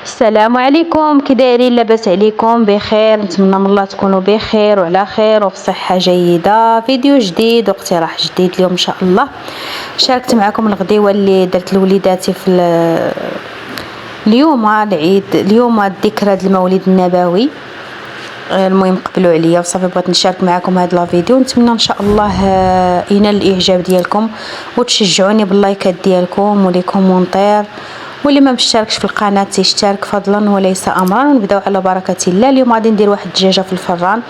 السلام عليكم، كي دايرين؟ لاباس عليكم؟ بخير، نتمنى من الله تكونوا بخير وعلى خير وفي صحه جيده. فيديو جديد واقتراح جديد اليوم ان شاء الله. شاركت معكم الغديوه اللي درت لوليداتي في اليوم العيد، اليوم الذكرى ديال المولد النبوي. المهم قبلوا عليا وصافي بغيت نشارك معكم هذا الفيديو. نتمنى ان شاء الله ينال الاعجاب ديالكم وتشجعوني باللايكات ديالكم ولي كومونتير، واللي ما مشتركش في القناه يشترك فضلا وليس امرا. ونبداو على بركه الله. اليوم غادي ندير واحد الدجاجه في الفران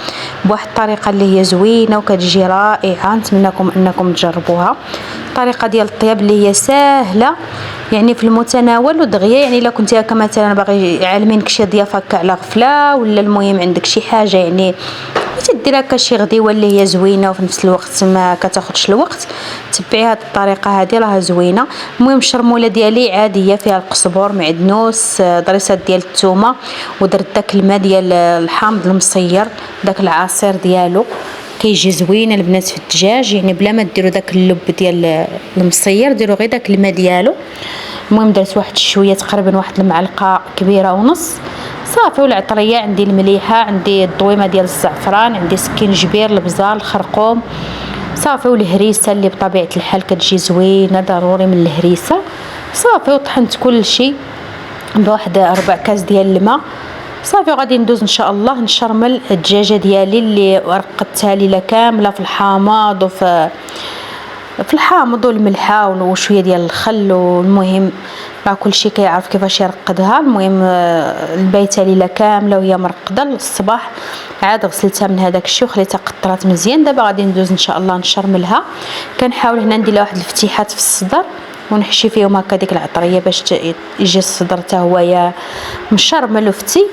بواحد الطريقه اللي هي زوينه وكتجي رائعه، نتمنىكم انكم تجربوها. الطريقه ديال الطياب اللي هي سهله يعني في المتناول ودغيا، يعني الا كنتي هكا مثلا باغي عالمينك شي ضيافه هكا على غفله، ولا المهم عندك شي حاجه يعني تدير هكا شي غديوه اللي هي زوينه وفي نفس الوقت ما كتاخذش الوقت، تبعي هذه الطريقه هذه راها زوينه. المهم الشرموله ديالي عاديه فيها القزبور، معدنوس، ضريسات ديال الثومه، ودرت داك الماء ديال الحامض المصير، داك العصير ديالو كيجي زوين البنات في الدجاج، يعني بلا ما ديروا داك اللب ديال المصير، ديروا غير داك الماء ديالو. المهم درت واحد شويه تقريبا واحد المعلقه كبيره ونص صافي. والعطريه عندي المليحه، عندي الضويمه ديال الزعفران، عندي سكينجبير، البزار، الخرقوم صافي، والهريسه اللي بطبيعه الحال كتجي زوينه ضروري من الهريسه صافي. وطحنت كل شيء بواحد 4 كاس ديال الماء صافي. وغادي ندوز ان شاء الله نشرمل الدجاجه ديالي اللي رقدتها ليله كامله في الحامض في الحامض والملحه وشويه ديال الخل، والمهم مع كل شيء كيعرف كيفاش يرقدها. المهم البيته ليله كامله وهي مرقده. للصباح عاد غسلتها من هذاك الشيء وخليتها قطرات مزيان. دابا غادي ندوز ان شاء الله نشرملها. كنحاول هنا ندير لها واحد الفتيحات في الصدر ونحشي فيهم هكا ديك العطريه باش يجي الصدر حتى هو مشرمل وفتي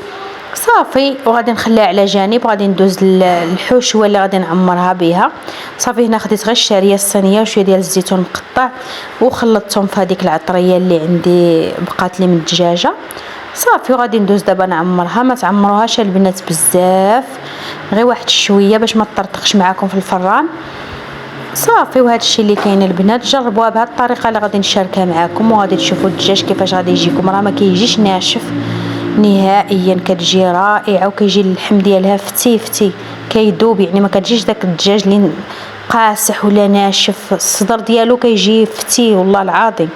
صافي. وغادي نخليها على جانب. غادي ندوز للحشوه اللي غادي نعمرها بها صافي. هنا خديت غير الشعريه الصينيه وشويه ديال الزيتون مقطع وخلطتهم في هذيك العطريه اللي عندي بقات لي من الدجاجه صافي. وغادي ندوز دابا نعمرها. ما تعمروهاش البنات بزاف، غير واحد شويه باش ما تطرطقش معاكم في الفران صافي. وهذا الشيء اللي كاين البنات، جربوها بهذه الطريقه اللي غادي نشاركها معكم وغادي تشوفوا الدجاج كيفاش غادي يجيكم. راه ما كيجيش ناشف نهائيا، كتجي رائعه وكيجي اللحم ديالها فتي كيذوب، يعني ما كتجيش داك الدجاج اللي قاسح ولا ناشف، الصدر ديالو كيجي فتي والله العظيم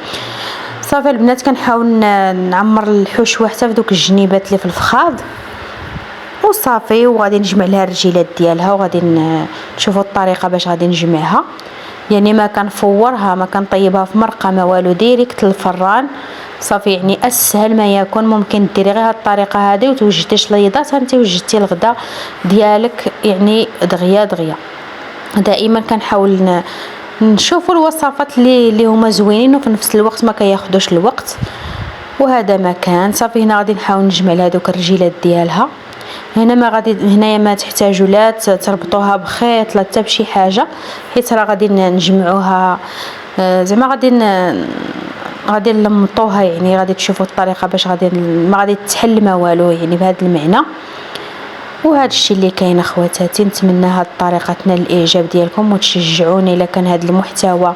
صافي. البنات كنحاول نعمر الحشوه حتى في دوك الجنيبات اللي في الفخاذ وصافي. وغادي نجمع لها الرجيلات ديالها وغادي نشوفوا الطريقه باش غادي نجمعها. يعني ما كنفورها ما كنطيبها في مرقه ما والو، ديريكت للفران صافي. يعني اسهل ما يكون. ممكن ديري غير هاد الطريقه هذه وتوجدي شليضات انت وجدتي الغدا ديالك يعني دغيا. دائما كنحاول نشوفوا الوصفات اللي هما زوينين وفي نفس الوقت ما كياخذوش الوقت. وهذا ما كان صافي. هنا غادي نحاول نجمع لها دوك الرجيلات ديالها. هنايا ما تحتاجوا لا تربطوها بخيط لا حتى بشي حاجه، حيت راه غادي نجمعوها زعما غادي نلمطوها، يعني غادي تشوفوا الطريقه باش ما غادي تحل ما والو، يعني بهذا المعنى. وهذا الشيء اللي كاين اخواتاتي. نتمنى هذه الطريقه تنال الاعجاب ديالكم وتشجعوني الا كان هذا المحتوى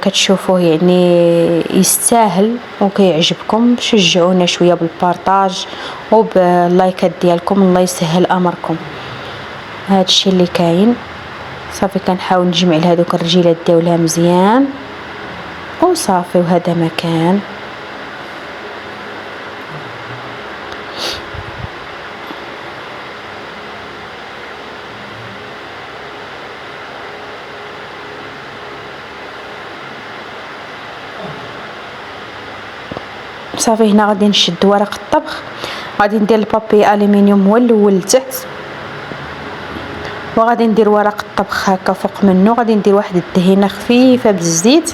كتشوفوه يعني يستاهل وكيعجبكم. شجعونا شويه بالبارطاج وباللايكات ديالكم، الله يسهل امركم. هذا الشيء اللي كاين صافي. كنحاول نجمع لهذوك الرجيلات ديالها مزيان وصافي. وهذا ما كان صافي. هنا غادي نشد ورق الطبخ، غادي ندير البابي الومنيوم هو الاول لتحت، وغادي ندير ورق الطبخ هكا فوق منه. غادي ندير واحد الدهينه خفيفه بالزيت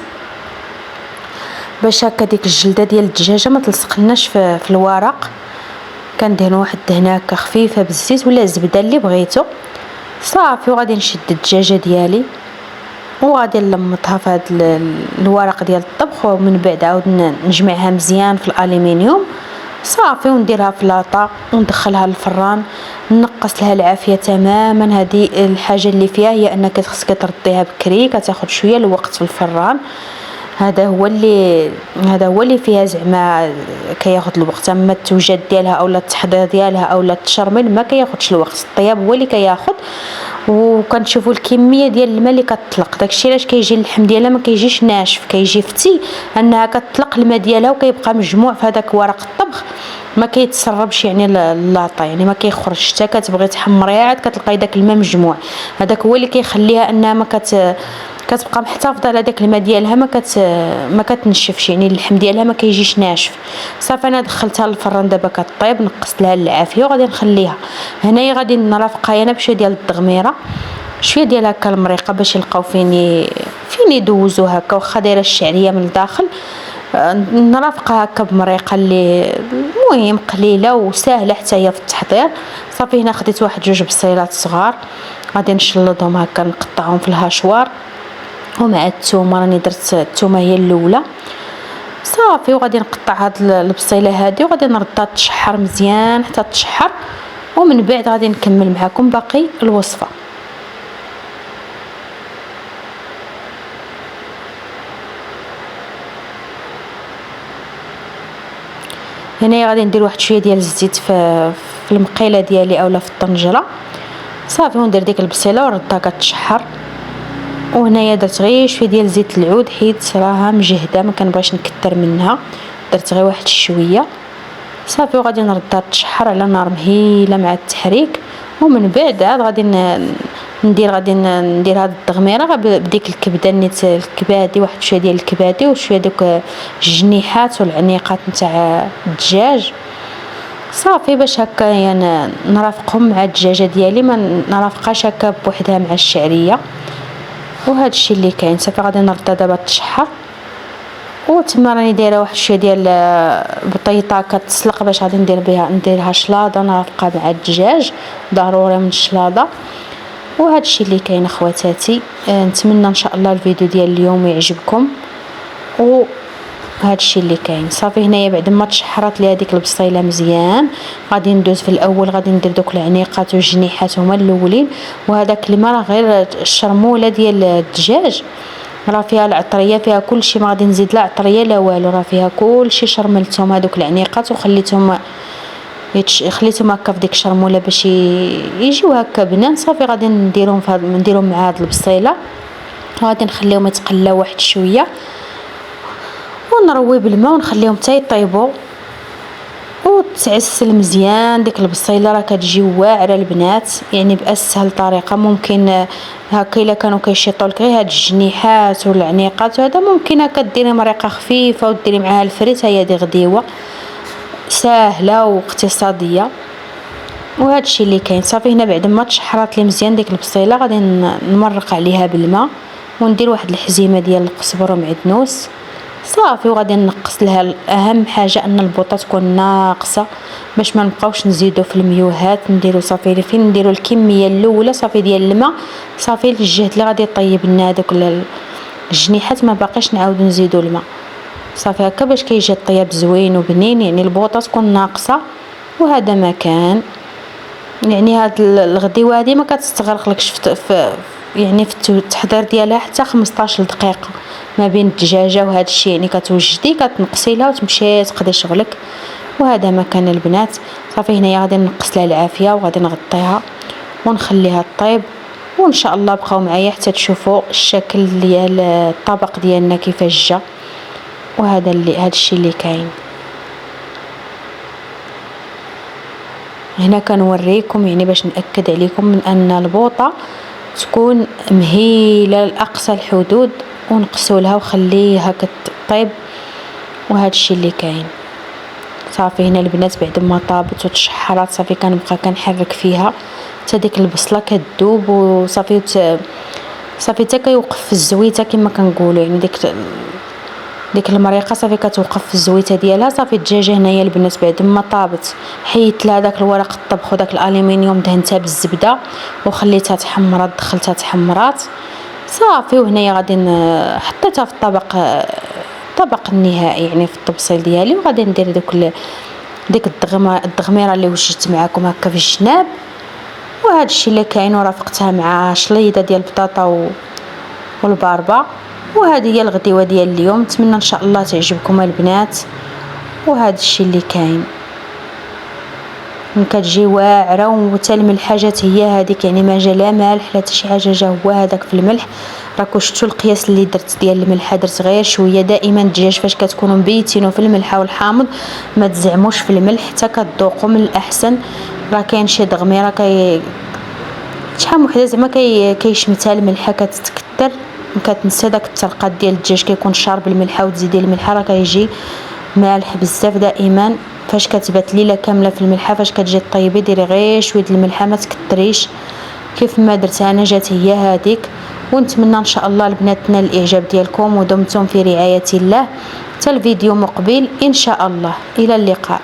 باش هكا ديك الجلده ديال الدجاجه ما تلصقلناش في الورق. كندهنوا واحد الدهنه هكا خفيفه بالزيت ولا الزبده اللي بغيتو صافي. وغادي نشد الدجاجه ديالي وغادي نلمطها في هذا الورق ديال الطبخ، ومن بعد عاود نجمعها مزيان في الالومنيوم صافي. ونديرها في لاطا وندخلها للفران، نقص لها العافيه تماما. هذه الحاجه اللي فيها هي انك خصك ترديها بكري، كتاخذ شويه الوقت في الفران. هذا هو اللي فيها زعما كياخذ الوقت. اما التوجد ديالها اولا التحضير ديالها اولا التشرمل ما كياخذش الوقت، الطياب هو اللي كياخذ. وكنشوفوا الكميه ديال الماء اللي كتطلق، داكشي علاش كيجي اللحم ديالها ما كيجيش ناشف، كيجي فتي، انها كتطلق الماء ديالها وكيبقى مجموع في هذاك ورق الطبخ، ما كيتسربش يعني اللاطه، يعني ما كيخرجش. حتى كتبغي تحمريها عاد كتلقاي داك الماء مجموع، هذاك هو اللي كيخليها انها ما كتبقى محتفظه على داك الماء ديالها، ما كتنشفش، يعني اللحم ديالها ما كيجيش ناشف. صافي انا دخلتها للفران دابا كطيب، نقصت لها العافيه وغادي نخليها. هنايا غادي نرافقها انا بشويه ديال الدغميره، شويه ديال هكا المريقه باش يلقاو فين يدوزو هكا، واخا دايره الشعريه من الداخل نرافقها هكا بمريقه اللي المهم قليله وسهله حتى هي في التحضير. صافي هنا خديت واحد جوج بصيلات صغار غادي نشلضهم هكا، نقطعهم في الهاشوار، ومع الثومه راني درت الثومه هي الاولى صافي. وغادي نقطع هاد البصيله هذه وغادي نردها تشحر مزيان حتى تشحر، ومن بعد غادي نكمل معكم باقي الوصفه. هنا غادي ندير واحد شويه ديال الزيت في المقيله ديالي اولا في الطنجره صافي، وندير ديك البصيله ونردها كتشحر. وهنايا درت غير شويه ديال زيت العود حيت راها مجهده ما كنبغيش نكثر منها، درت غير واحد شويه صافي. وغادي نردها تشحر على نار مهيله مع التحريك، ومن بعد عاد غادي ندير هاد الدغميره بديك الكبده نيت الكبادي، واحد شويه ديال الكبادي وشويه دوك الجنيحات والعنيقات نتاع الدجاج صافي، باش هكا يعني نرافقهم مع الدجاجه ديالي، ما نرافقهاش هكا بوحدها مع الشعريه. وهذا الشيء اللي كاين صافي. غادي نردها دابا تشحر، وتما راني دايره واحد شويه ديال بطيطه كتسلق باش غادي نديرها شلاضه نرافقها مع الدجاج، ضروري من الشلاضه. وهذا الشيء اللي كاين اخواتاتي. نتمنى ان شاء الله الفيديو ديال اليوم يعجبكم، وهذا الشيء اللي كاين صافي. هنايا بعد ما تشحرات لي هذيك البصيله مزيان غادي ندوز في الاول، غادي ندير دوك العنيقات والجنيحات هما الاولين، وهذاك الماء راه غير الشرموله ديال الدجاج، راه فيها العطريه فيها كل شيء، ما غادي نزيد لا عطريه لا والو، راه فيها كل شيء. شرملتهم هذوك العنيقات وخليتهم هكا في ديك الشرموله باش يجيو هكا بنان صافي. غادي نديرهم مع هاد البصيله، غادي نخليهم يتقلاو واحد شويه ونروي بالماء ونخليهم حتى يطيبوا وتعسل مزيان. ديك البصيله راه كتجي واعره البنات، يعني باسهل طريقه ممكن. هكا الا كانوا كيشيطوا لك غير هاد الجنيحات والعنيقات وهذا ممكن هكا ديري مريقه خفيفه وديري معاها الفريت، هي هذه غديوه سهله واقتصاديه. وهذا الشيء اللي كاين صافي. هنا بعد ما تشحرات لي مزيان ديك البصيله غادي نمرق عليها بالماء وندير واحد الحزيمه ديال القزبر ومعدنوس صافي. وغادي نقص لها، اهم حاجه ان البوطه تكون ناقصه باش ما نبقاوش نزيدوا في الميوهات. نديروا صافي فين نديروا الكميه الاولى صافي ديال الماء صافي، الجهه اللي غادي يطيب لنا هذوك الجنيحات ما باقيش نعاودوا نزيدوا الماء صافي هكا باش كيجي الطياب زوين وبنين، يعني البوطه تكون ناقصه. وهذا ما كان يعني هاد الغديوه هذه ما كتستغرقلكش يعني في التحضير ديالها حتى 15 دقيقه ما بين الدجاجه وهذا الشيء، يعني كتوجدي كتنقصي لها وتمشي تقضي شغلك. وهذا ما كان البنات صافي. هنايا غادي نقص لها العافيه وغادي نغطيها ونخليها طيب، وان شاء الله بقاو معايا حتى تشوفوا الشكل ديال الطبق ديالنا كيفاش جا. وهذا الشيء اللي كاين هنا كنوريكم، يعني باش ناكد عليكم من ان البوطه تكون مهيله لاقصى الحدود، ونقصوا لها وخليها كطيب. وهذا الشيء اللي كاين صافي. هنا البنات بعد ما طابت وتشحرات صافي كنبقى كنحرك فيها حتى ديك البصله كتذوب وصافي صافي حتى كيوقف في الزويته كما كنقولوا، يعني ديك المريقه صافي كتوقف في الزويته ديالها صافي. الدجاجه هنايا البنات بعد ما طابت حيدت لها داك الورق الطبخ وداك الالومنيوم دهنتها بالزبده وخليتها تحمرات، دخلتها تحمرات صافي. وهنايا غادي حطيتها في الطبق النهائي يعني في الطبسيل ديالي، وغادي ندير ديك الدغميره اللي وجدت معكم هكا في الجناب. وهذا الشيء اللي كاين، ورافقتها مع شليضه ديال البطاطا والباربه وهذه هي الغديوه ديال اليوم. نتمنى ان شاء الله تعجبكم البنات. وهذا الشيء اللي كاين كتجي واعره، وحتى الملحاجات هي هذيك، يعني ما جا لا مالح لا حتى شي حاجه، جا هو هذاك في الملح. راكو شفتوا القياس اللي درت ديال الملحه، درت غير شويه. دائما الدجاج فاش كتكونوا مبيتينو في الملحه والحامض ما تزعموش في الملح حتى كتذوقوا. من الاحسن راه كاين شي دغميره شحال وحده زعما كيشمتها الملحه كتتكثر، كتنسى داك الترقات ديال الدجاج كيكون شارب الملحه، وتزيدي الملحه راه كيجي مالح بزاف. دائما فاش كتبات ليله كامله في الملحه، فاش كتجي طيبي ديري غير شويه الملحه ما تكثريش كيف ما درتها انا، جات هي هذيك. ونتمنى ان شاء الله البنات تنال الاعجاب ديالكم، ودمتم في رعايه الله. حتى الفيديو مقبل ان شاء الله، الى اللقاء.